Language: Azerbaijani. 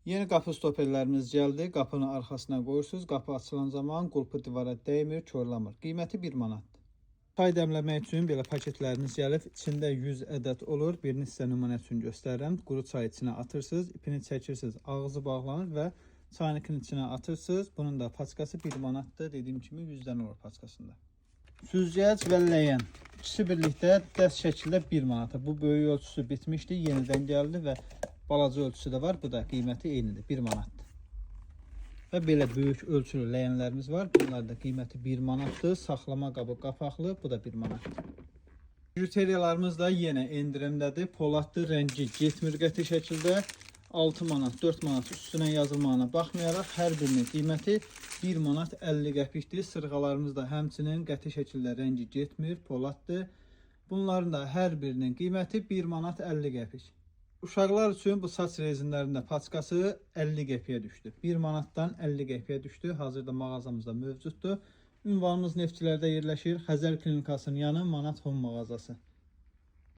Yeni qapı stoperlərimiz gəldi. Qapını arxasına qoyursunuz. Qapı açılan zaman qulpu divara dəymir, korlamır. Qiyməti 1 manatdır. Çay dəmləmək üçün belə paketlərimiz gəlib. İçində 100 ədəd olur. Birini sizə nümunə üçün göstərirəm. Quru çay içinə atırsınız, ipini çəkirsiniz, ağzı bağlanır və çaynikin içinə atırsınız. Bunun da paçkası 1 manatdır. Dediyim kimi 100-dən olur paçkasında. Süzgəc və ləyən ikisi birlikdə dəst şəkildə 1 manata. Bu böyük ölçüsü bitmişdi, yenidən gəldi və balaca ölçüsü də var. Bu da qiyməti eynidir, 1 manatdır. Və belə böyük ölçülü ləyənlərimiz var. Bunlar da qiyməti 1 manatdır. Saxlama qabı qapaqlı, bu da 1 manatdır. Bijuteriyalarımız da yenə endirimdədir. Poladdır, rəngi getmir qəti şəkildə. 6 manat, 4 manat üstünə yazılmağına baxmayaraq hər birinin qiyməti 1 manat 50 qəpikdir. Sırğalarımız da həmçinin qəti şəkildə rəngi getmir, poladdır. Bunların da hər birinin qiyməti 1 manat 50 qəpik. Uşaqlar üçün bu saç rezinlərində paçkası 50 qəpiyə düşdü. 1 manatdan 50 qəpiyə düşdü. Hazırda mağazamızda mövcuddur. Ünvanımız Neftçilərdə yerləşir. Xəzər Klinikasının yanı Manat Home mağazası.